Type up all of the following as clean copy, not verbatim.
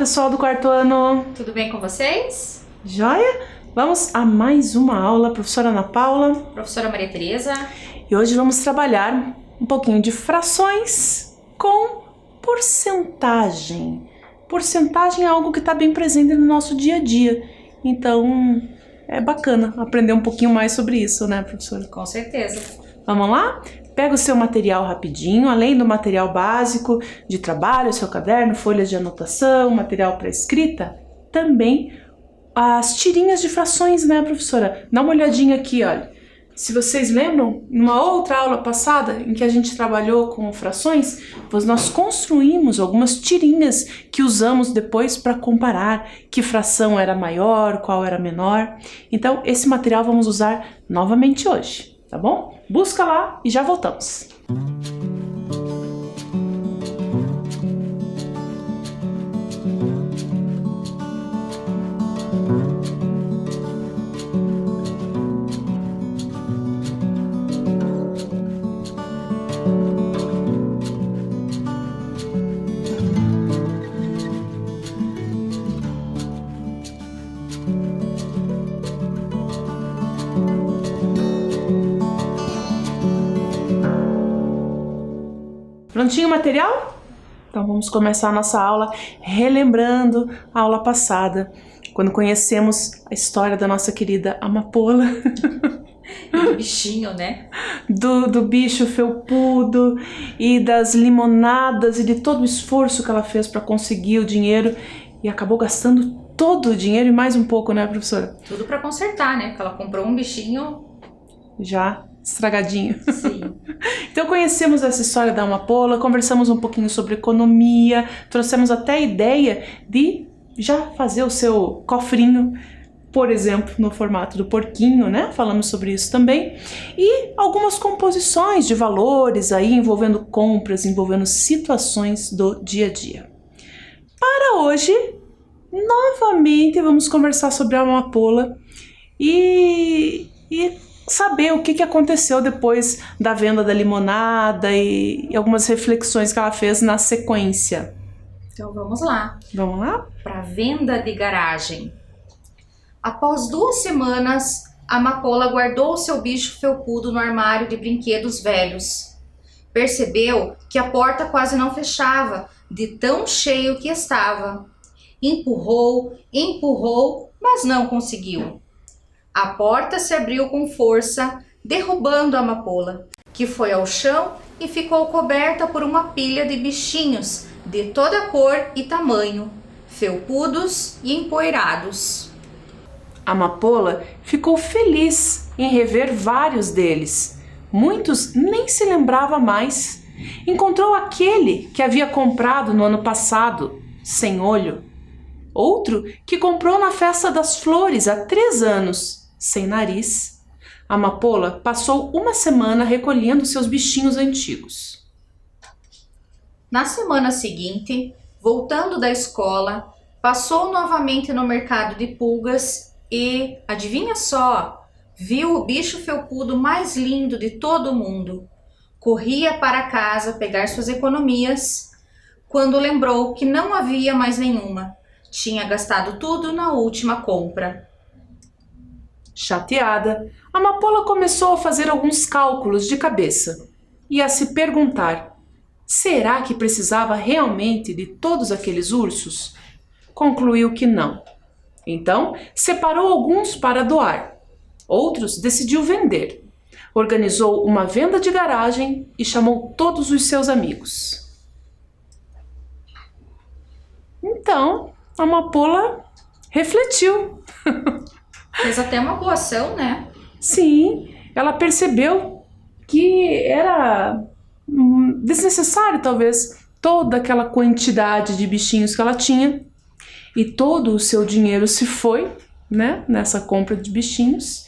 pessoal do quarto ano! Tudo bem com vocês? Joia? Vamos a mais uma aula, professora Ana Paula. Professora Maria Tereza. E hoje vamos trabalhar um pouquinho de frações com porcentagem. Porcentagem é algo que está bem presente no nosso dia a dia. Então, é bacana aprender um pouquinho mais sobre isso, né, professora? Com certeza. Vamos lá? Pega o seu material rapidinho, além do material básico de trabalho, seu caderno, folhas de anotação, material para escrita, também as tirinhas de frações, né, professora? Dá uma olhadinha aqui, olha. Se vocês lembram, numa outra aula passada em que a gente trabalhou com frações, nós construímos algumas tirinhas que usamos depois para comparar que fração era maior, qual era menor. Então, esse material vamos usar novamente hoje, tá bom? Busca lá e já voltamos. Prontinho o material? Então vamos começar a nossa aula relembrando a aula passada, quando conhecemos a história da nossa querida amapola. Do bichinho, né? Do bicho felpudo e das limonadas e de todo o esforço que ela fez para conseguir o dinheiro e acabou gastando todo o dinheiro e mais um pouco, né, professora? Tudo para consertar, né? Porque ela comprou um bichinho já estragadinho. Sim. Então conhecemos essa história da amapola, conversamos um pouquinho sobre economia, trouxemos até a ideia de já fazer o seu cofrinho, por exemplo, no formato do porquinho, né? Falamos sobre isso também. E algumas composições de valores aí envolvendo compras, envolvendo situações do dia a dia. Para hoje, novamente vamos conversar sobre a amapola e saber o que aconteceu depois da venda da limonada e algumas reflexões que ela fez na sequência. Então vamos lá. Vamos lá? Para venda de garagem. Após 2 semanas, a amapola guardou seu bicho felpudo no armário de brinquedos velhos. Percebeu que a porta quase não fechava, de tão cheio que estava. Empurrou, mas não conseguiu. A porta se abriu com força, derrubando a amapola, que foi ao chão e ficou coberta por uma pilha de bichinhos de toda cor e tamanho, felpudos e empoeirados. A amapola ficou feliz em rever vários deles. Muitos nem se lembrava mais. Encontrou aquele que havia comprado no ano passado, sem olho. Outro que comprou na festa das flores há 3 anos, sem nariz. A amapola passou 1 semana recolhendo seus bichinhos antigos. Na semana seguinte, voltando da escola, passou novamente no mercado de pulgas e, adivinha só, viu o bicho felpudo mais lindo de todo o mundo. Corria para casa pegar suas economias, quando lembrou que não havia mais nenhuma. Tinha gastado tudo na última compra. Chateada, a amapola começou a fazer alguns cálculos de cabeça e a se perguntar: será que precisava realmente de todos aqueles ursos? Concluiu que não. Então, separou alguns para doar. Outros decidiu vender. Organizou uma venda de garagem e chamou todos os seus amigos. Então, a amapola refletiu. Fez até uma boa ação, né? Sim, ela percebeu que era desnecessário, talvez, toda aquela quantidade de bichinhos que ela tinha. E todo o seu dinheiro se foi, né, nessa compra de bichinhos.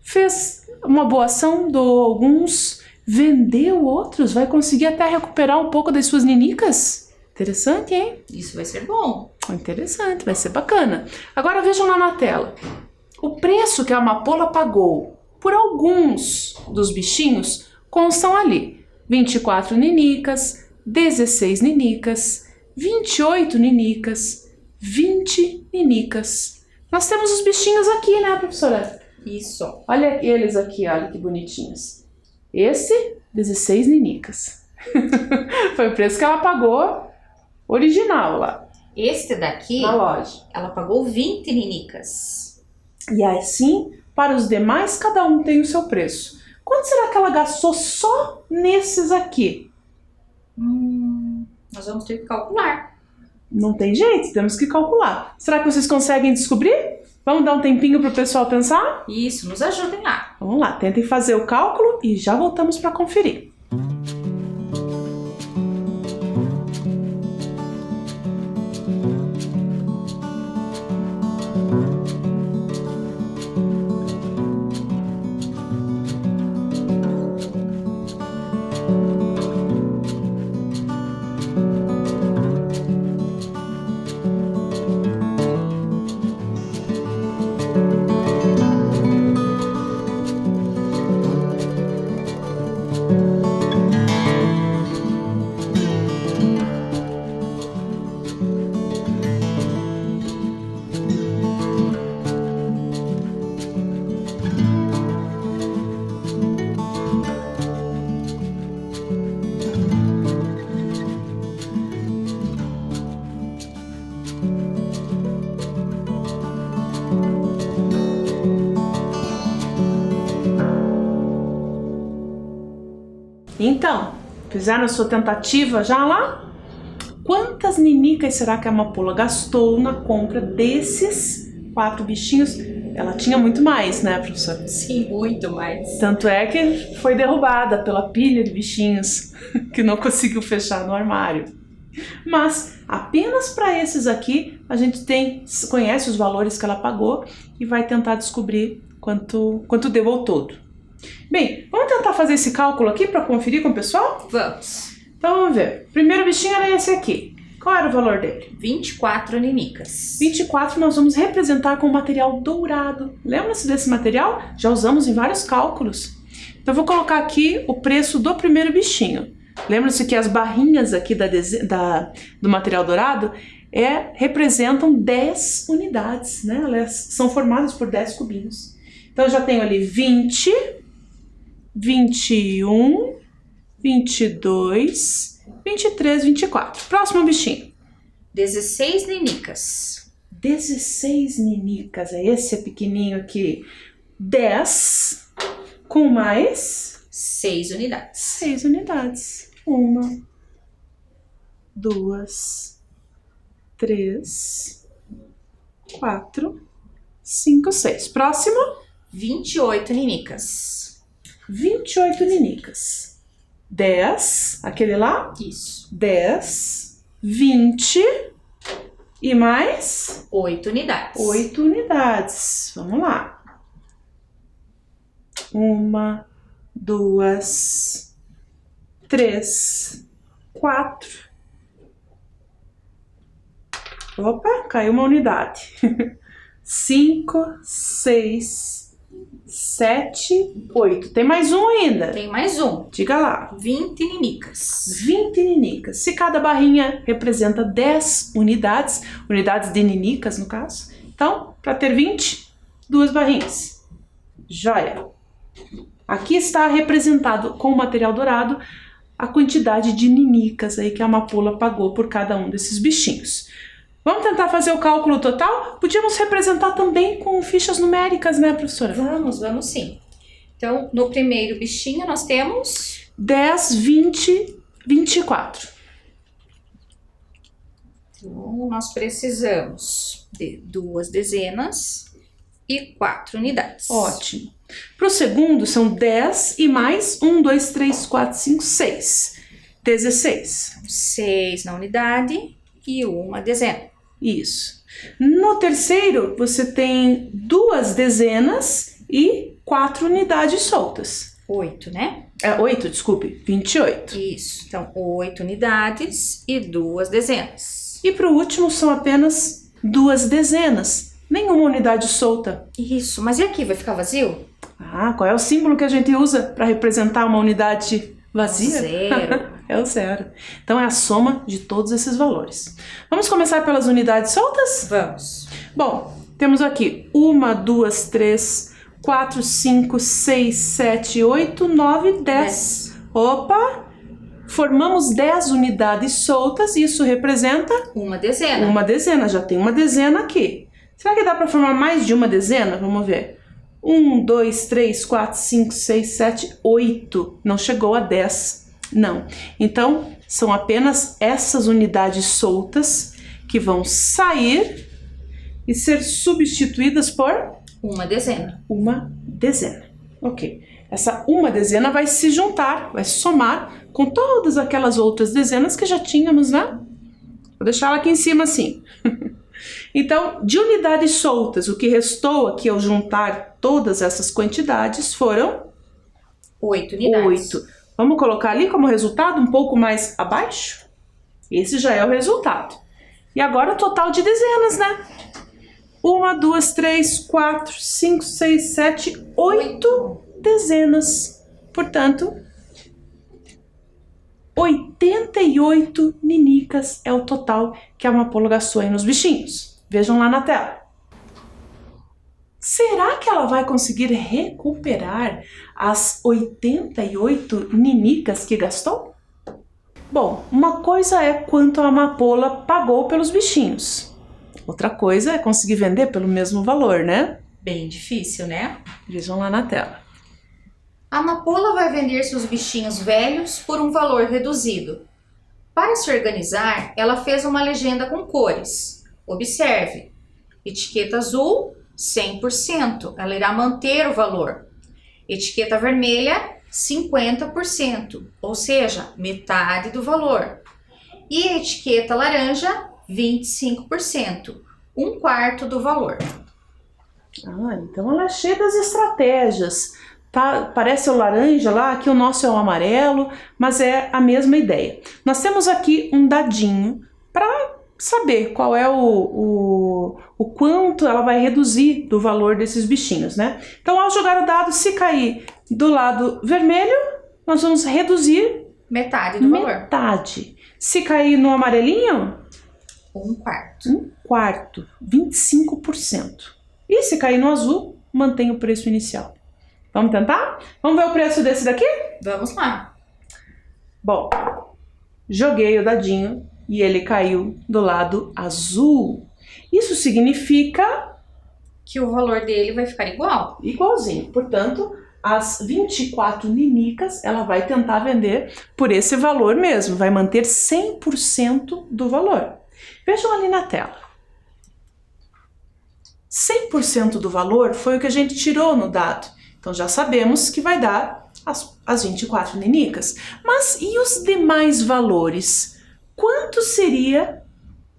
Fez uma boa ação, doou alguns, vendeu outros, vai conseguir até recuperar um pouco das suas ninicas. Interessante, hein? Isso vai ser bom. Interessante, vai ser bacana. Agora vejam lá na tela. O preço que a amapola pagou por alguns dos bichinhos constam ali: 24 ninicas, 16 ninicas, 28 ninicas, 20 ninicas. Nós temos os bichinhos aqui, né, professora? Isso. Olha eles aqui, olha que bonitinhos. Esse, 16 ninicas. Foi o preço que ela pagou original lá. Este daqui, na loja. Ela pagou 20 ninicas. E assim, para os demais, cada um tem o seu preço. Quanto será que ela gastou só nesses aqui? Nós vamos ter que calcular. Não tem jeito, temos que calcular. Será que vocês conseguem descobrir? Vamos dar um tempinho para o pessoal pensar? Isso, nos ajudem lá. Vamos lá, tentem fazer o cálculo e já voltamos para conferir. Então, fizeram a sua tentativa já lá? Quantas ninicas será que a amapola gastou na compra desses 4 bichinhos? Ela tinha muito mais, né, professora? Sim, muito mais. Tanto é que foi derrubada pela pilha de bichinhos que não conseguiu fechar no armário. Mas apenas para esses aqui a gente conhece os valores que ela pagou e vai tentar descobrir quanto deu ao todo. Bem, vamos tentar fazer esse cálculo aqui para conferir com o pessoal? Vamos. Então vamos ver. O primeiro bichinho era esse aqui. Qual era o valor dele? 24 ninicas. 24 nós vamos representar com material dourado. Lembra-se desse material? Já usamos em vários cálculos. Então eu vou colocar aqui o preço do primeiro bichinho. Lembra-se que as barrinhas aqui do material dourado representam 10 unidades, né? Elas são formadas por 10 cubinhos. Então eu já tenho ali 20, 21, 22, 23, 24. Próximo bichinho. 16 ninicas. 16 ninicas, esse pequenininho aqui. 10 com mais 6 unidades. 6 unidades. 1, 2, 3, 4, 5, 6. Próximo. 28 ninicas. 28 ninicas. 10, aquele lá? Isso. 10, 20 e mais 8 unidades. 8 unidades. Vamos lá. 1, 2, 3, 4. Opa, caiu uma unidade. 5, 6, 7, 8. Tem mais um ainda. Tem mais um. Diga lá. 20 ninicas. 20 ninicas. Se cada barrinha representa 10 unidades, unidades de ninicas no caso, então, para ter 20, 2 barrinhas. Joia! Aqui está representado com o material dourado a quantidade de ninicas aí que a amapola pagou por cada um desses bichinhos. Vamos tentar fazer o cálculo total? Podíamos representar também com fichas numéricas, né, professora? Vamos sim. Então, no primeiro bichinho nós temos 10, 20, 24. Então, nós precisamos de 2 dezenas e 4 unidades. Ótimo. Para o segundo, são 10 e mais 1, 2, 3, 4, 5, 6. 16. 6 na unidade e 1 dezena. Isso. No terceiro, você tem 2 dezenas e 4 unidades soltas. 8, né? 8, desculpe, 28. Isso. Então, 8 unidades e 2 dezenas. E para o último, são apenas 2 dezenas. Nenhuma unidade solta. Isso. Mas e aqui? Vai ficar vazio? Ah, qual é o símbolo que a gente usa para representar uma unidade vazia? 0. É o zero. Então é a soma de todos esses valores. Vamos começar pelas unidades soltas? Vamos. Bom, temos aqui 1, 2, 3, 4, 5, 6, 7, 8, 9, 10. Opa! Formamos 10 unidades soltas e isso representa uma dezena. Uma dezena, já tem uma dezena aqui. Será que dá para formar mais de uma dezena? Vamos ver. 1, 2, 3, 4, 5, 6, 7, 8. Não chegou a 10. Não. Então, são apenas essas unidades soltas que vão sair e ser substituídas por uma dezena. Uma dezena. Ok. Essa uma dezena vai se juntar, vai somar com todas aquelas outras dezenas que já tínhamos, né? Vou deixar ela aqui em cima assim. Então, de unidades soltas, o que restou aqui ao juntar todas essas quantidades foram 8 unidades. 8. Vamos colocar ali como resultado um pouco mais abaixo? Esse já é o resultado. E agora o total de dezenas, né? 1, 2, 3, 4, 5, 6, 7, 8 dezenas. Portanto, 88 ninicas é o total que a amapola gastou aí nos bichinhos. Vejam lá na tela. Será que ela vai conseguir recuperar as 88 ninicas que gastou? Bom, uma coisa é quanto a amapola pagou pelos bichinhos. Outra coisa é conseguir vender pelo mesmo valor, né? Bem difícil, né? Vejam lá na tela. A amapola vai vender seus bichinhos velhos por um valor reduzido. Para se organizar, ela fez uma legenda com cores. Observe, etiqueta azul, 100%, ela irá manter o valor. Etiqueta vermelha, 50%, ou seja, metade do valor. E a etiqueta laranja, 25%, um quarto do valor. Ah, então ela é cheia das estratégias. Tá, parece o laranja lá, aqui o nosso é o amarelo, mas é a mesma ideia. Nós temos aqui um dadinho para saber qual é o quanto ela vai reduzir do valor desses bichinhos, né? Então, ao jogar o dado, se cair do lado vermelho, nós vamos reduzir metade do valor. Metade. Se cair no amarelinho, um quarto. Um quarto, 25%. E se cair no azul, mantém o preço inicial. Vamos tentar? Vamos ver o preço desse daqui? Vamos lá. Bom, joguei o dadinho e ele caiu do lado azul. Isso significa que o valor dele vai ficar igual. Igualzinho. Portanto, as 24 ninicas ela vai tentar vender por esse valor mesmo. Vai manter 100% do valor. Vejam ali na tela. 100% do valor foi o que a gente tirou no dado. Então já sabemos que vai dar as 24 ninicas. Mas e os demais valores? Quanto seria,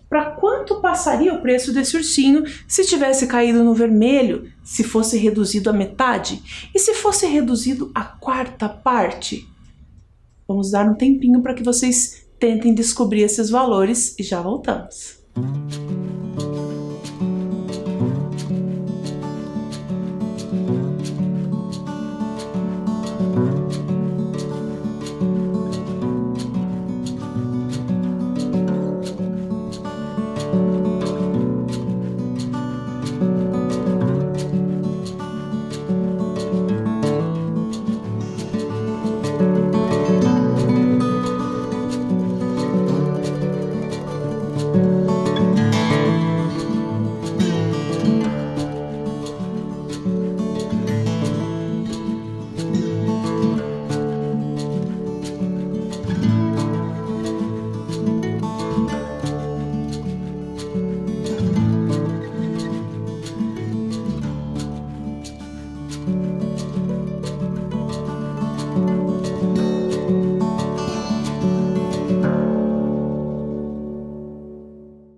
para quanto passaria o preço desse ursinho se tivesse caído no vermelho, se fosse reduzido a metade? E se fosse reduzido a quarta parte? Vamos dar um tempinho para que vocês tentem descobrir esses valores e já voltamos.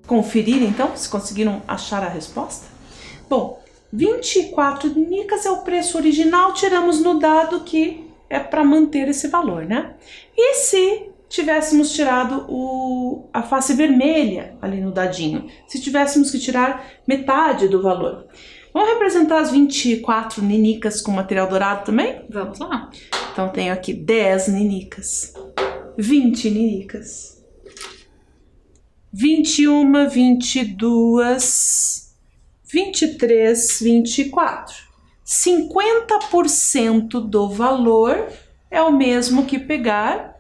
Conferir então se conseguiram achar a resposta? Bom, 24 ninicas é o preço original, tiramos no dado que é para manter esse valor, né? E se tivéssemos tirado a face vermelha ali no dadinho? Se tivéssemos que tirar metade do valor? Vamos representar as 24 ninicas com material dourado também? Vamos lá. Então tenho aqui 10 ninicas. 20 ninicas. 21, 22, 23, 24. 50% do valor é o mesmo que pegar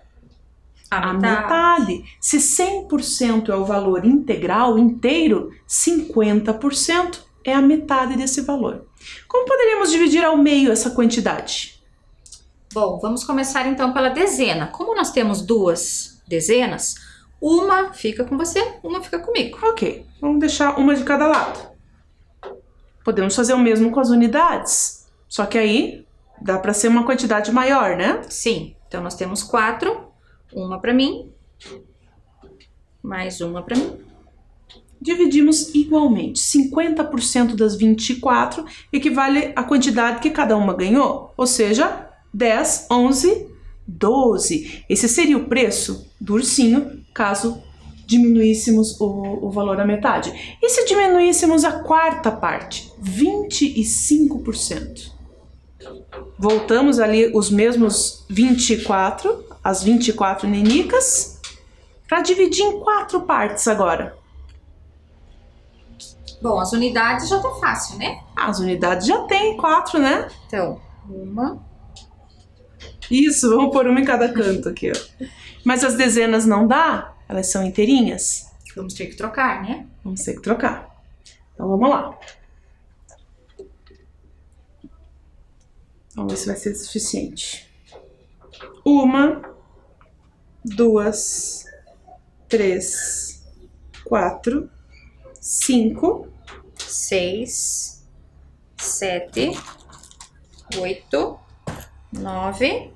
a metade. Se 100% é o valor integral, inteiro, 50% é a metade desse valor. Como poderíamos dividir ao meio essa quantidade? Bom, vamos começar então pela dezena. Como nós temos duas dezenas, uma fica com você, uma fica comigo. Ok, vamos deixar uma de cada lado. Podemos fazer o mesmo com as unidades, só que aí dá para ser uma quantidade maior, né? Sim, então nós temos 4, uma para mim, mais uma para mim. Dividimos igualmente. 50% das 24 equivale à quantidade que cada uma ganhou, ou seja, 10, 11, 12. Esse seria o preço do ursinho caso diminuíssemos o valor à metade. E se diminuíssemos a quarta parte, 25%? Voltamos ali os mesmos 24, as 24 ninicas, para dividir em 4 partes agora. Bom, as unidades já tá fácil, né? As unidades já tem 4, né? Então, uma. Isso, vamos pôr uma em cada canto aqui, ó. Mas as dezenas não dá? Elas são inteirinhas? Vamos ter que trocar, né? Vamos ter que trocar. Então vamos lá. Vamos ver se vai ser suficiente. 1, 2, 3, 4, 5, 6, 7, 8, 9,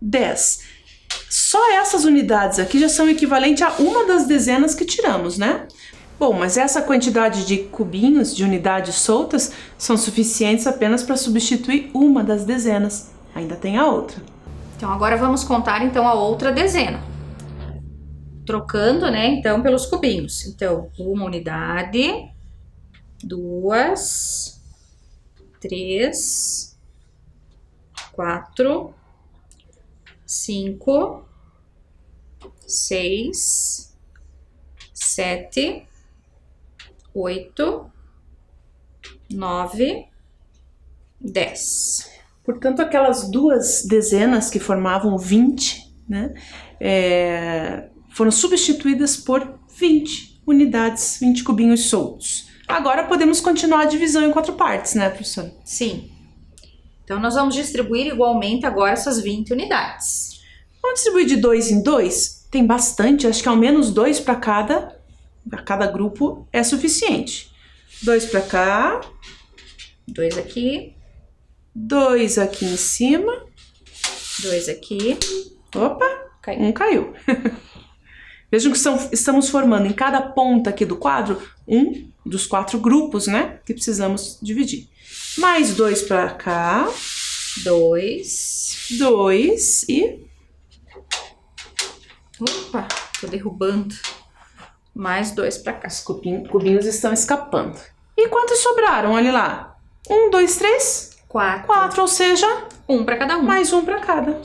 10. Só essas unidades aqui já são equivalentes a uma das dezenas que tiramos, né? Bom, mas essa quantidade de cubinhos, de unidades soltas, são suficientes apenas para substituir uma das dezenas. Ainda tem a outra. Então agora vamos contar então a outra dezena. Trocando, né, então pelos cubinhos. Então, uma unidade, 2, 3, 4, 5, 6, 7, 8, 9, 10. Portanto, aquelas duas dezenas que formavam 20, né, foram substituídas por 20 unidades, 20 cubinhos soltos. Agora podemos continuar a divisão em 4 partes, né, professora? Sim. Então, nós vamos distribuir igualmente agora essas 20 unidades. Vamos distribuir de 2 em 2? Tem bastante, acho que ao menos 2 para cada grupo é suficiente. 2 para cá. 2 aqui. 2 aqui em cima. 2 aqui. Opa, Caiu. um caiu. Vejam que estamos formando em cada ponta aqui do quadro um dos 4 grupos, né? Que precisamos dividir. Mais 2 para cá. 2. 2 e... Opa, tô derrubando. Mais 2 para cá. Os cubinhos estão escapando. E quantos sobraram? Olha lá. 1, 2, 3... 4. 4, ou seja... Um para cada um. Mais um para cada.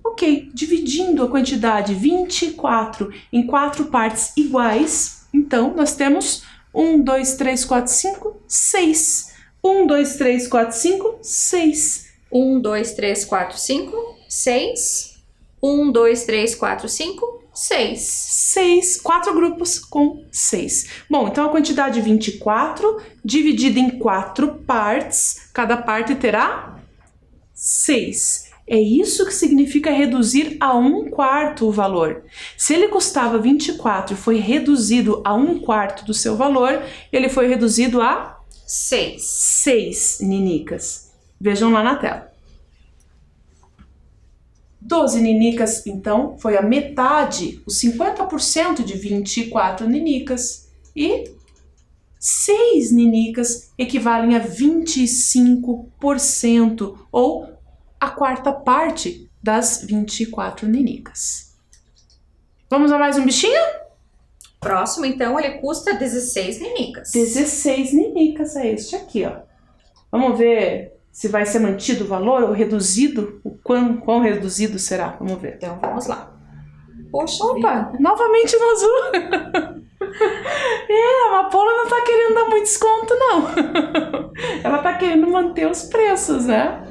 Ok, dividindo a quantidade 24 em 4 partes iguais, então nós temos 1, 2, 3, 4, 5, 6. 1, 2, 3, 4, 5, 6. 1, 2, 3, 4, 5, 6. 1, 2, 3, 4, 5, 6. 6, 4 grupos com 6. Bom, então a quantidade 24 dividida em 4 partes, cada parte terá 6. É isso que significa reduzir a 1/4 o valor. Se ele custava 24 e foi reduzido a 1/4 do seu valor, ele foi reduzido a 6 ninicas. Vejam lá na tela. 12 ninicas, então, foi a metade, os 50% de 24 ninicas. E 6 ninicas equivalem a 25%, ou a quarta parte das 24 ninicas. Vamos a mais um bichinho? Próximo, então, ele custa 16 ninicas. 16 ninicas é este aqui, ó. Vamos ver Se vai ser mantido o valor ou reduzido? O quão reduzido será? Vamos ver. Então, vamos lá. Poxa, Opa, novamente no azul. A amapola não tá querendo dar muito desconto, não. Ela tá querendo manter os preços, né?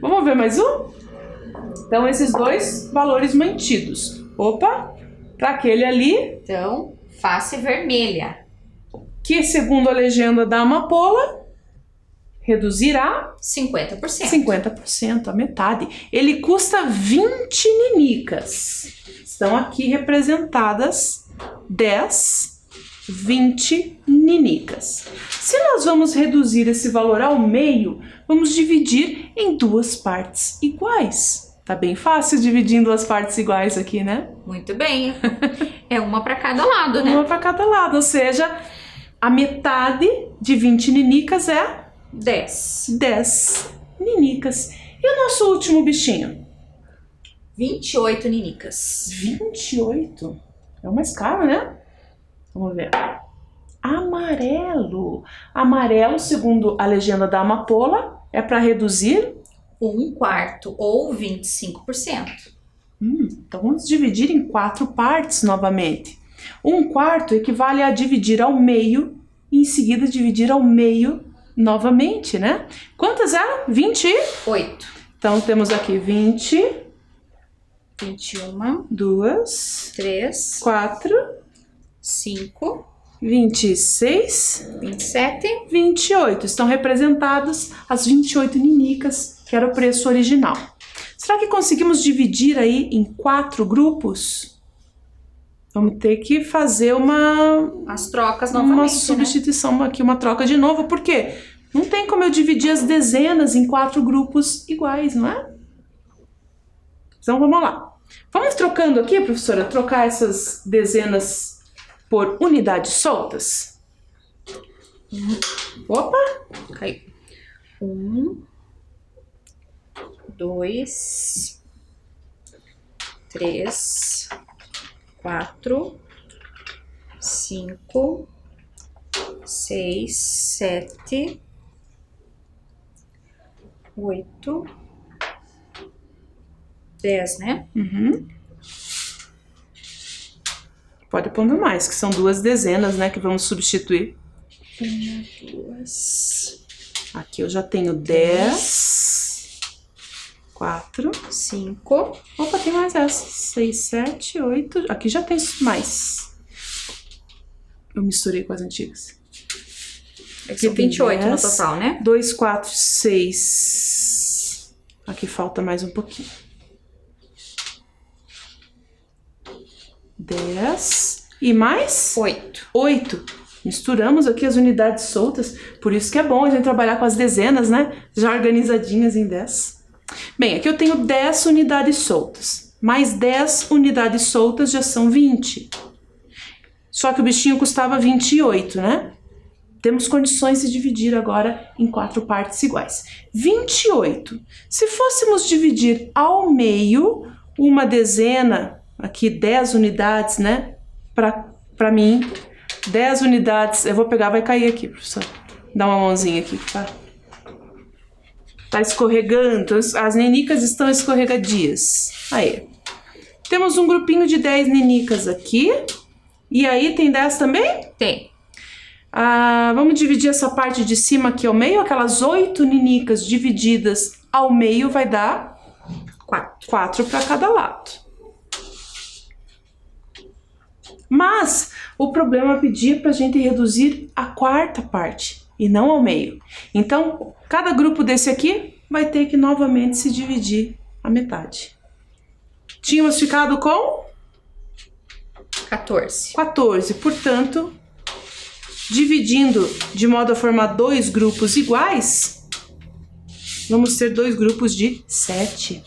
Vamos ver mais um? Então, esses dois valores mantidos. Opa, para aquele ali. Então, face vermelha. Que, segundo a legenda da amapola, reduzirá 50%. 50%, a metade. Ele custa 20 ninicas. Estão aqui representadas 10, 20 ninicas. Se nós vamos reduzir esse valor ao meio, vamos dividir em duas partes iguais. Tá bem fácil dividir em duas partes iguais aqui, né? Muito bem. É uma para cada lado, né? Uma para cada lado, ou seja, a metade de 20 ninicas é 10. 10 ninicas. E o nosso último bichinho? 28 ninicas. 28? É o mais caro, né? Vamos ver. Amarelo. Amarelo, segundo a legenda da amapola, é para reduzir 1/4 ou 25%. Então vamos dividir em 4 partes novamente. 1/4 equivale a dividir ao meio e em seguida dividir ao meio novamente, né? Quantas eram? 28. Então temos aqui 20, 21, 2, 3, 4, 5, 26, 27. 28. Estão representadas as 28 ninicas, que era o preço original. Será que conseguimos dividir aí em 4 grupos? Vamos ter que fazer as trocas novamente, uma substituição, né? Aqui, uma troca de novo, porque não tem como eu dividir as dezenas em 4 grupos iguais, não é? Então vamos lá. Vamos trocando aqui, professora, trocar essas dezenas por unidades soltas? Opa! Caiu. 1, 2, 3, 4, 5, 6, 7, 8, 10, né? Pode pondo mais, que são 2 dezenas, né, que vamos substituir. 1, 2. Aqui eu já tenho 10, 4, 5. Opa, tem mais essa. 6, 7, 8. Aqui já tem mais. Eu misturei com as antigas. Aqui são 28 no total, né? 2, 4, 6. Aqui falta mais um pouquinho. 10. E mais? 8. 8. Misturamos aqui as unidades soltas. Por isso que é bom a gente trabalhar com as dezenas, né? Já organizadinhas em 10. Bem, aqui eu tenho 10 unidades soltas. Mais 10 unidades soltas já são 20. Só que o bichinho custava 28, né? Temos condições de dividir agora em 4 partes iguais. 28. Se fôssemos dividir ao meio, uma dezena, aqui 10 unidades, né? Para mim, 10 unidades. Eu vou pegar, vai cair aqui, professor. Dá uma mãozinha aqui, tá? Tá escorregando, as nenicas estão escorregadias. Aí. Temos um grupinho de 10 nenicas aqui. E aí, tem 10 também? Tem. Vamos dividir essa parte de cima aqui ao meio. Aquelas 8 nenicas divididas ao meio vai dar 4. 4 para cada lado. Mas o problema pedia para a gente reduzir a quarta parte e não ao meio. Então, cada grupo desse aqui vai ter que novamente se dividir a metade. Tínhamos ficado com 14. 14, portanto, dividindo de modo a formar 2 grupos iguais, vamos ter 2 grupos de 7.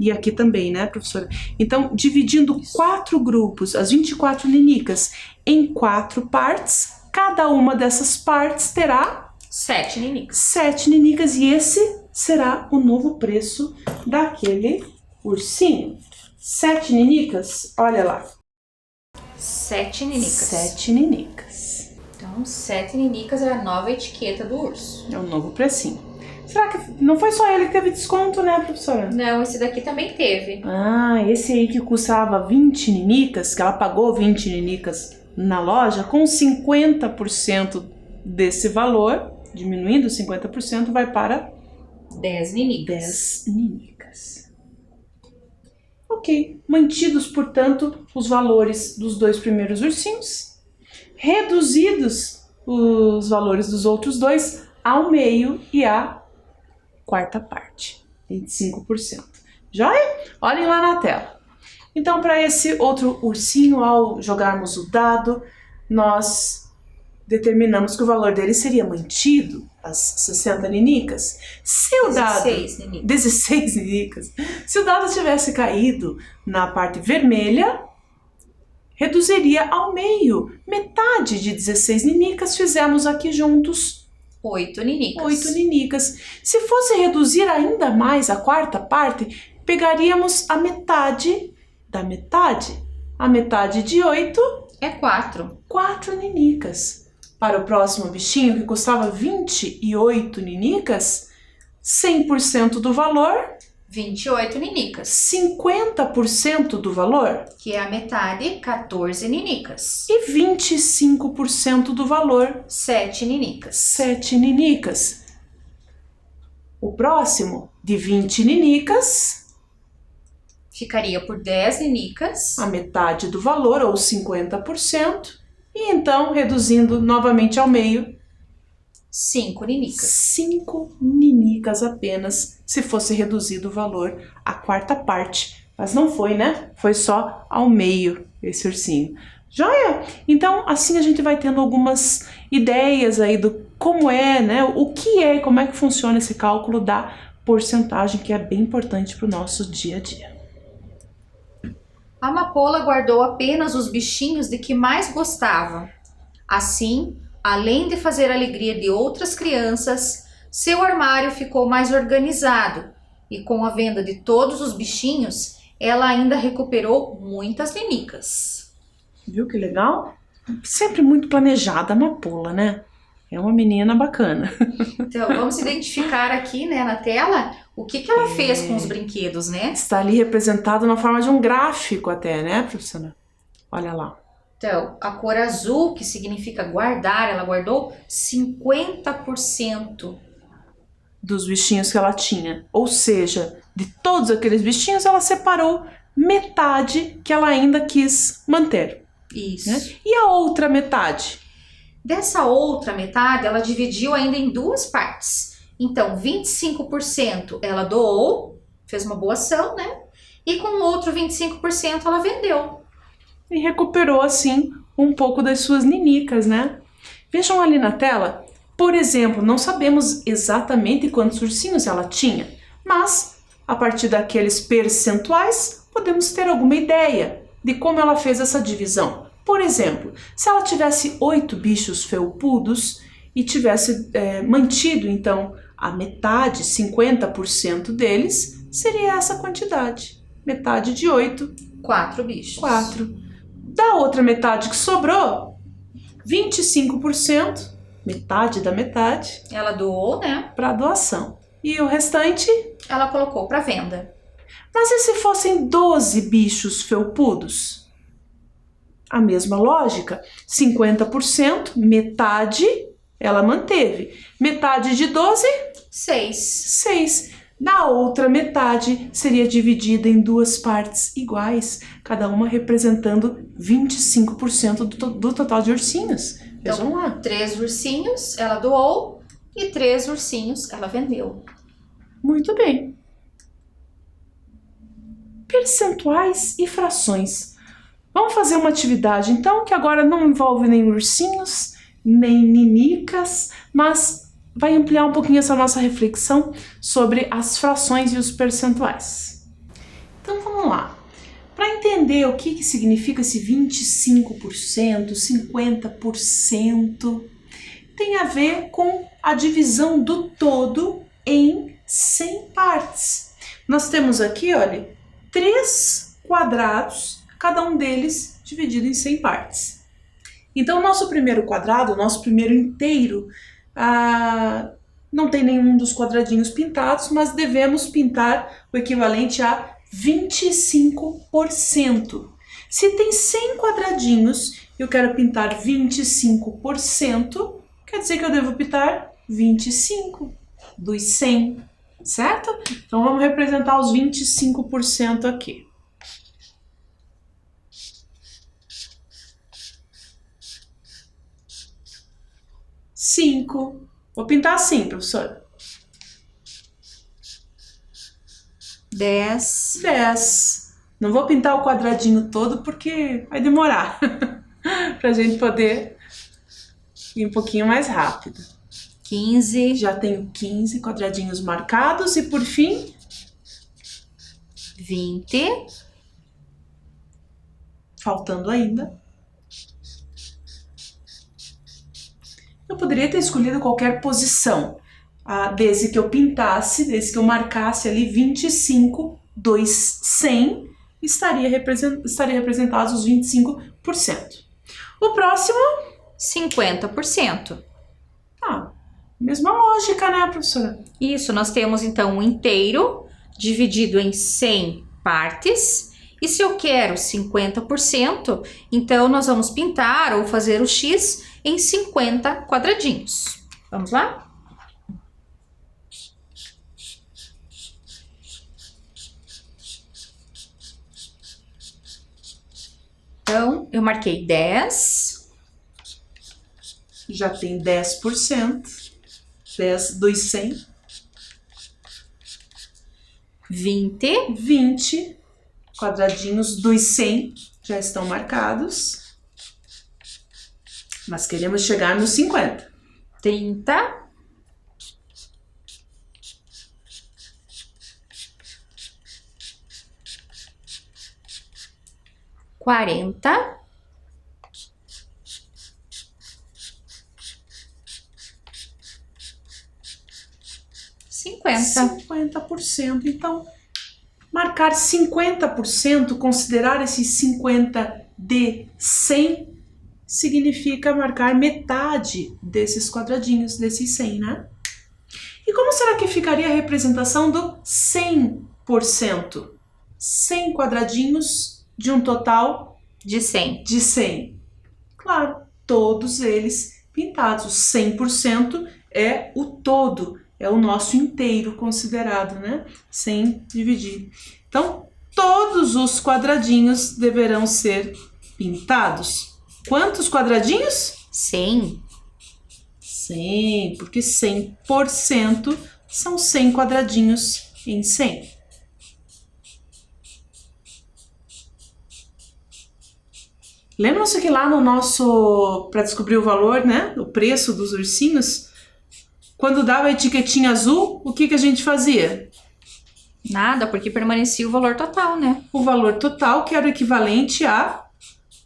E aqui também, né, professora? Então, dividindo 4 grupos, as 24 nenicas, em 4 partes, cada uma dessas partes terá 7 nenicas. 7 nenicas, e esse será o novo preço daquele ursinho. 7 nenicas, olha lá. 7 nenicas. 7 nenicas. Então, 7 ninicas é a nova etiqueta do urso. É o novo precinho. Será que não foi só ele que teve desconto, né, professora? Não, esse daqui também teve. Ah, esse aí que custava 20 ninicas, que ela pagou 20 ninicas na loja, com 50% desse valor, diminuindo 50%, vai para 10 ninicas. 10 ninicas. Ok, mantidos, portanto, os valores dos 2 primeiros ursinhos, reduzidos os valores dos outros 2 ao meio e à quarta parte, 25%. Joia? Olhem lá na tela. Então, para esse outro ursinho, ao jogarmos o dado, nós determinamos que o valor dele seria mantido, as 60 ninicas. Se o dado... 16 ninicas. Se o dado tivesse caído na parte vermelha, reduziria ao meio. Metade de 16 ninicas fizemos aqui juntos 8 ninicas. 8 ninicas. Se fosse reduzir ainda mais a quarta parte, pegaríamos a metade da metade. A metade de 8 é 4. 4 ninicas. Para o próximo bichinho, que custava 28 ninicas, 100% do valor, 28 ninicas. 50% do valor, que é a metade, 14 ninicas. E 25% do valor, 7 ninicas. 7 ninicas. O próximo, de 20 ninicas, ficaria por 10 ninicas. A metade do valor, ou 50%. E então, reduzindo novamente ao meio, 5 ninicas. 5 ninicas apenas, se fosse reduzido o valor à quarta parte. Mas não foi, né? Foi só ao meio esse ursinho. Joia? Então, assim a gente vai tendo algumas ideias aí do como é, né? O que é e como é que funciona esse cálculo da porcentagem, que é bem importante para o nosso dia a dia. A amapola guardou apenas os bichinhos de que mais gostava. Assim, além de fazer a alegria de outras crianças, seu armário ficou mais organizado e com a venda de todos os bichinhos, ela ainda recuperou muitas ninicas. Viu que legal? Sempre muito planejada a amapola, né? É uma menina bacana. Então, vamos identificar aqui, né, na tela o que ela fez com os brinquedos, né? Está ali representado na forma de um gráfico até, né, professora? Olha lá. Então, a cor azul, que significa guardar, ela guardou 50% dos bichinhos que ela tinha. Ou seja, de todos aqueles bichinhos, ela separou metade que ela ainda quis manter. Isso. Né? E a outra metade? Dessa outra metade, ela dividiu ainda em 2 partes. Então, 25% ela doou, fez uma boa ação, né? E com o outro 25% ela vendeu. E recuperou, assim, um pouco das suas ninicas, né? Vejam ali na tela, por exemplo, não sabemos exatamente quantos ursinhos ela tinha, mas, a partir daqueles percentuais, podemos ter alguma ideia de como ela fez essa divisão. Por exemplo, se ela tivesse 8 bichos felpudos e tivesse mantido, então, a metade, 50% deles, seria essa quantidade. Metade de 8. 4 bichos. 4. Da outra metade que sobrou, 25%, metade da metade, ela doou, né? Para doação. E o restante? Ela colocou para venda. Mas e se fossem 12 bichos felpudos? A mesma lógica, 50%, metade ela manteve. Metade de 12? 6. 6. Da outra metade seria dividida em 2 partes iguais, cada uma representando 25% do total de ursinhos. Vejam lá. 3 ursinhos ela doou e 3 ursinhos ela vendeu. Muito bem. Percentuais e frações. Vamos fazer uma atividade, então, que agora não envolve nem ursinhos, nem ninicas, mas vai ampliar um pouquinho essa nossa reflexão sobre as frações e os percentuais. Então, vamos lá. Para entender o que significa esse 25%, 50%, tem a ver com a divisão do todo em 100 partes. Nós temos aqui, olha, 3 quadrados, cada um deles dividido em 100 partes. Então, o nosso primeiro quadrado, o nosso primeiro inteiro, não tem nenhum dos quadradinhos pintados, mas devemos pintar o equivalente a 25%. Se tem 100 quadradinhos e eu quero pintar 25%, quer dizer que eu devo pintar 25 dos 100, certo? Então, vamos representar os 25% aqui. 5. Vou pintar assim, professora. 10. 10. Não vou pintar o quadradinho todo porque vai demorar pra gente poder ir um pouquinho mais rápido. 15. Já tenho 15 quadradinhos marcados e por fim 20. Faltando ainda. Eu poderia ter escolhido qualquer posição, desde que eu pintasse, desde que eu marcasse ali 25 dos 100, estaria representados os 25%. O próximo? 50%. Mesma lógica, né, professora? Isso, nós temos então um inteiro dividido em 100 partes. E se eu quero 50%, então nós vamos pintar ou fazer o X em 50 quadradinhos. Vamos lá? Então, eu marquei 10. Já tem 10%. 10 dos 100. 20. 20 quadradinhos dos 100 já estão marcados. Mas queremos chegar nos 50. 30. 40. 50%. Então, marcar 50%, considerar esses 50 de 100, significa marcar metade desses quadradinhos, desses 100, né? E como será que ficaria a representação do 100%? 100 quadradinhos de um total de 100. De 100. Claro, todos eles pintados. O 100% é o todo, é o nosso inteiro considerado, né? 100 dividido. Então, todos os quadradinhos deverão ser pintados. Quantos quadradinhos? 100. 100, porque 100% são 100 quadradinhos em 100. Lembram-se que lá no nosso, para descobrir o valor, né, o preço dos ursinhos, quando dava a etiquetinha azul, o que a gente fazia? Nada, porque permanecia o valor total, né? O valor total, que era o equivalente a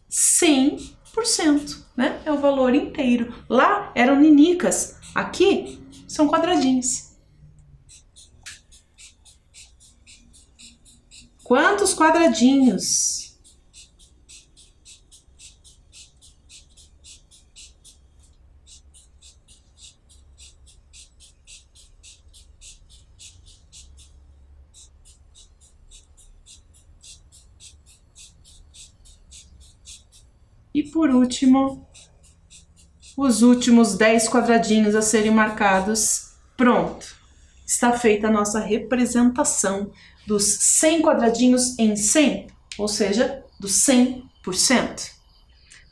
100%, né? É o valor inteiro. Lá eram ninicas, aqui são quadradinhos. Quantos quadradinhos? E por último, os últimos 10 quadradinhos a serem marcados. Pronto! Está feita a nossa representação dos 100 quadradinhos em 100, ou seja, do 100%.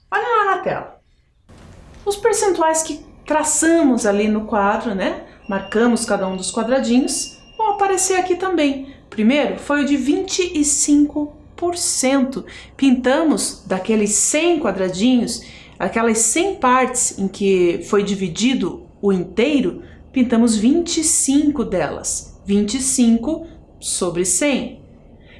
Olha lá na tela. Os percentuais que traçamos ali no quadro, né? Marcamos cada um dos quadradinhos, vão aparecer aqui também. Primeiro foi o de 25%. Pintamos daqueles 100 quadradinhos, aquelas 100 partes em que foi dividido o inteiro, pintamos 25 delas. 25 sobre 100.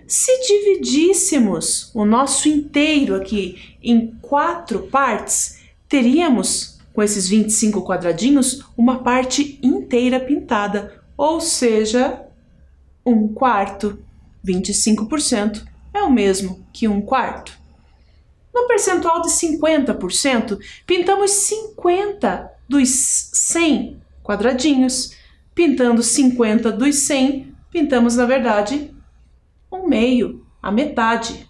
Se dividíssemos o nosso inteiro aqui em 4 partes, teríamos, com esses 25 quadradinhos, uma parte inteira pintada, ou seja, 1/4. 25% é o mesmo que 1/4. No percentual de 50%, pintamos 50 dos 100 quadradinhos. Pintando 50 dos 100, pintamos, na verdade, um meio, a metade.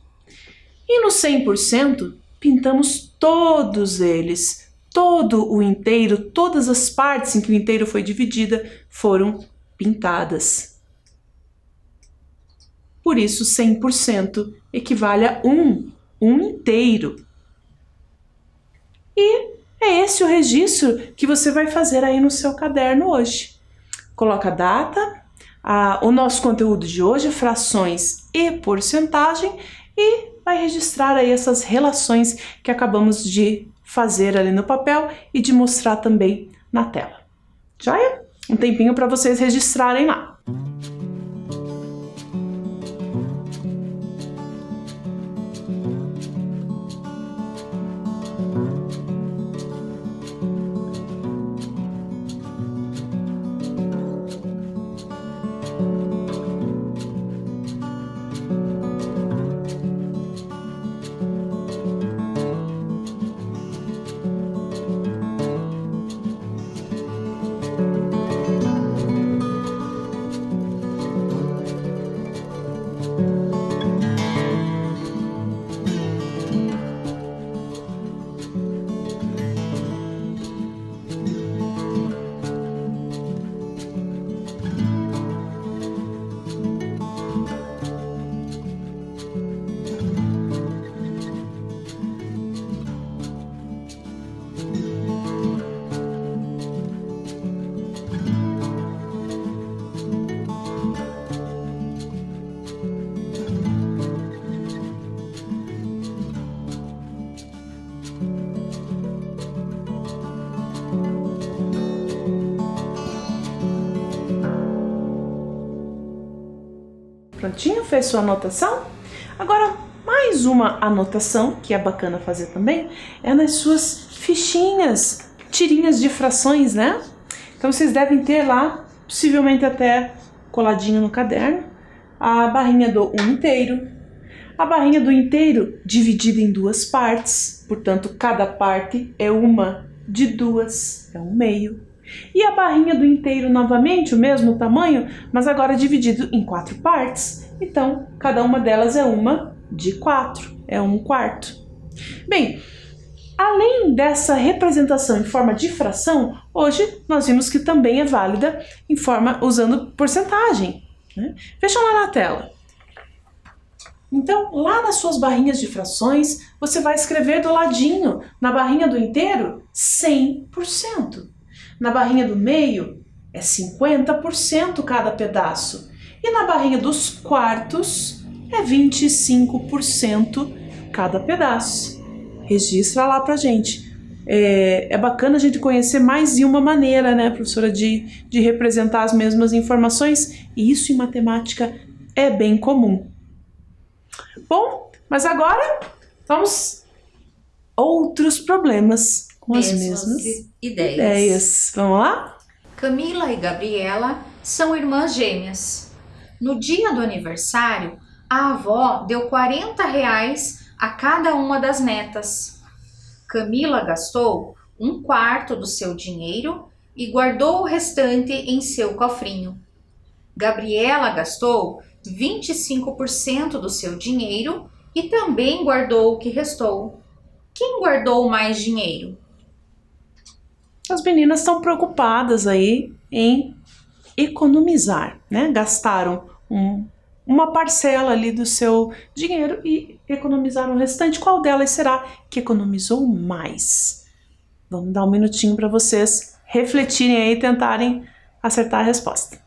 E no 100%, pintamos todos eles. Todo o inteiro, todas as partes em que o inteiro foi dividida foram pintadas. Por isso, 100% equivale a um inteiro. E é esse o registro que você vai fazer aí no seu caderno hoje. Coloca a data, o nosso conteúdo de hoje, frações e porcentagem, e vai registrar aí essas relações que acabamos de fazer ali no papel e de mostrar também na tela. Joia? Um tempinho para vocês registrarem lá. Prontinho? Fez sua anotação? Agora, mais uma anotação, que é bacana fazer também, é nas suas fichinhas, tirinhas de frações, né? Então, vocês devem ter lá, possivelmente até coladinho no caderno, a barrinha do 1 inteiro, a barrinha do inteiro dividida em duas partes, portanto, cada parte é uma de duas, é um meio. E a barrinha do inteiro novamente, o mesmo tamanho, mas agora dividido em 4 partes. Então, cada uma delas é uma de 4, é 1/4. Bem, além dessa representação em forma de fração, hoje nós vimos que também é válida em forma usando porcentagem, né? Vejam lá na tela. Então, lá nas suas barrinhas de frações, você vai escrever do ladinho, na barrinha do inteiro, 100%. Na barrinha do meio, é 50% cada pedaço. E na barrinha dos quartos, é 25% cada pedaço. Registra lá pra gente. É bacana a gente conhecer mais de uma maneira, né, professora, de representar as mesmas informações. E isso em matemática é bem comum. Bom, mas agora vamos outros problemas com as mesmas ideias. Vamos lá? Camila e Gabriela são irmãs gêmeas. No dia do aniversário, a avó deu R$40 a cada uma das netas. Camila gastou 1/4 do seu dinheiro e guardou o restante em seu cofrinho. Gabriela gastou 25% do seu dinheiro e também guardou o que restou. Quem guardou mais dinheiro? As meninas estão preocupadas aí em economizar, né? Gastaram uma parcela ali do seu dinheiro e economizaram o restante. Qual delas será que economizou mais? Vamos dar um minutinho para vocês refletirem aí e tentarem acertar a resposta.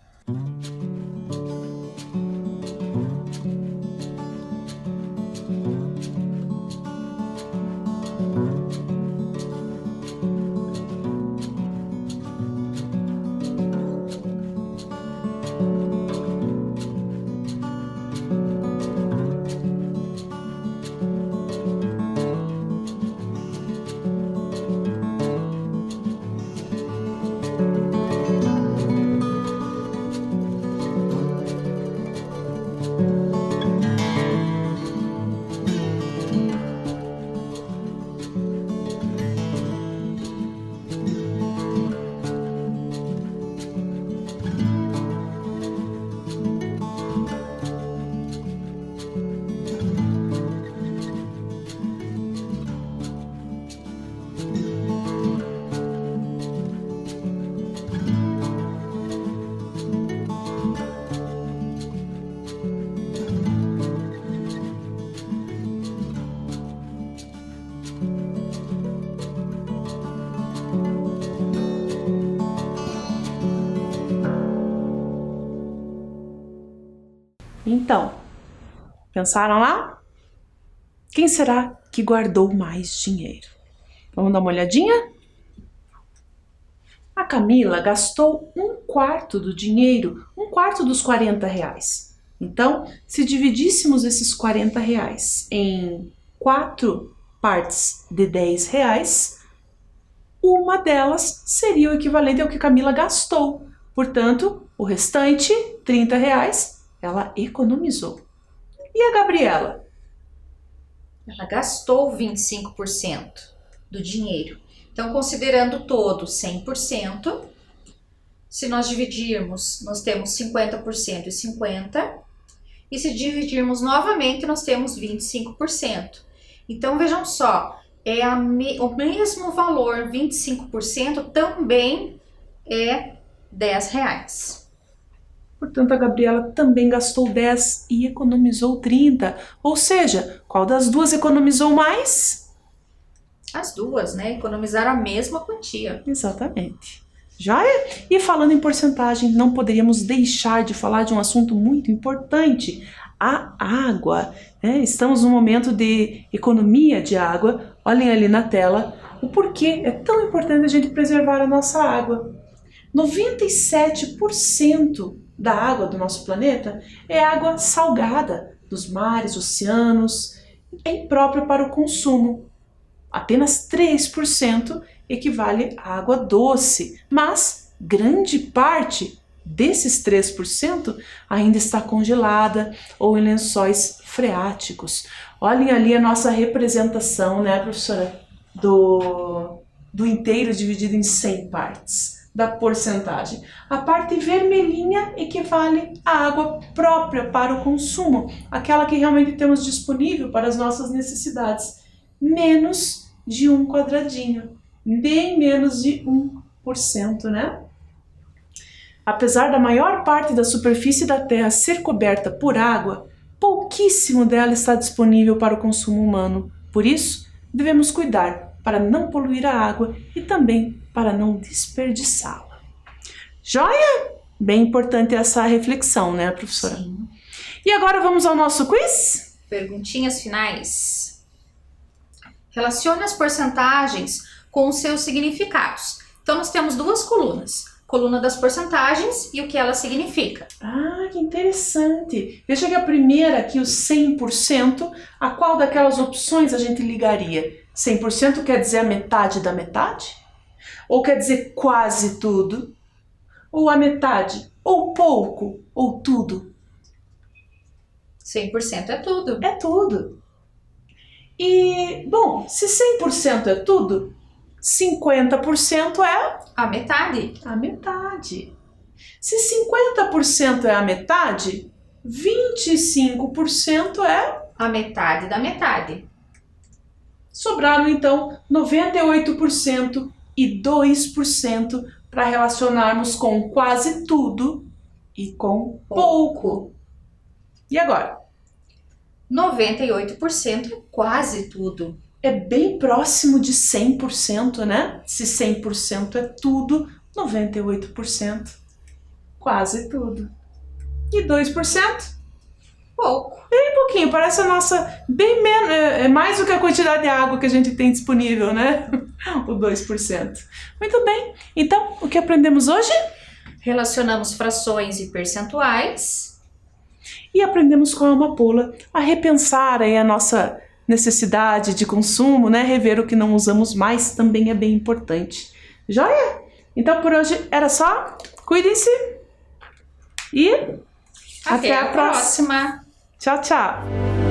então? Pensaram lá? Quem será que guardou mais dinheiro? Vamos dar uma olhadinha? A Camila gastou 1/4 do dinheiro, 1/4 dos R$40. Então, se dividíssemos esses R$40 em 4 partes de R$10, uma delas seria o equivalente ao que Camila gastou. Portanto, o restante, R$30, ela economizou. E a Gabriela? Ela gastou 25% do dinheiro. Então, considerando todo 100%, se nós dividirmos, nós temos 50% e 50%. E se dividirmos novamente, nós temos 25%. Então, vejam só, o mesmo valor, 25%, também é R$10. Portanto, a Gabriela também gastou 10 e economizou 30. Ou seja, qual das duas economizou mais? As duas, né? Economizaram a mesma quantia. Exatamente. Joia? E falando em porcentagem, não poderíamos deixar de falar de um assunto muito importante, a água. Estamos num momento de economia de água. Olhem ali na tela o porquê é tão importante a gente preservar a nossa água. 97% da água do nosso planeta é água salgada, dos mares, oceanos, é imprópria para o consumo. Apenas 3% equivale à água doce, mas grande parte desses 3% ainda está congelada ou em lençóis freáticos. Olhem ali a nossa representação, né, professora, do inteiro dividido em 100 partes, da porcentagem. A parte vermelhinha equivale à água própria para o consumo, aquela que realmente temos disponível para as nossas necessidades, menos de um quadradinho, bem menos de 1%, né? Apesar da maior parte da superfície da Terra ser coberta por água, pouquíssimo dela está disponível para o consumo humano. Por isso, devemos cuidar para não poluir a água e também para não desperdiçá-la. Joia? Bem importante essa reflexão, né, professora? Sim. E agora vamos ao nosso quiz? Perguntinhas finais. Relacione as porcentagens com os seus significados. Então, nós temos duas colunas. Coluna das porcentagens e o que ela significa. Ah, que interessante. Veja que a primeira aqui, o 100%, a qual daquelas opções a gente ligaria? 100% quer dizer a metade da metade? Ou quer dizer quase tudo? Ou a metade? Ou pouco? Ou tudo? 100% é tudo. É tudo. E, bom, se 100% é tudo, 50% é a metade. A metade. Se 50% é a metade, 25% é a metade da metade. Sobraram então 98% e 2% para relacionarmos com quase tudo e com pouco. E agora? 98% é quase tudo. É bem próximo de 100%, né? Se 100% é tudo, 98%, quase tudo. E 2%? Pouco. Bem pouquinho, parece a nossa, bem menos, é mais do que a quantidade de água que a gente tem disponível, né? O 2%. Muito bem, então, o que aprendemos hoje? Relacionamos frações e percentuais. E aprendemos com a amapola a repensar aí a nossa necessidade de consumo, né? Rever o que não usamos mais também é bem importante. Joia? Então por hoje era só. Cuidem-se e até a próxima. Tchau, tchau.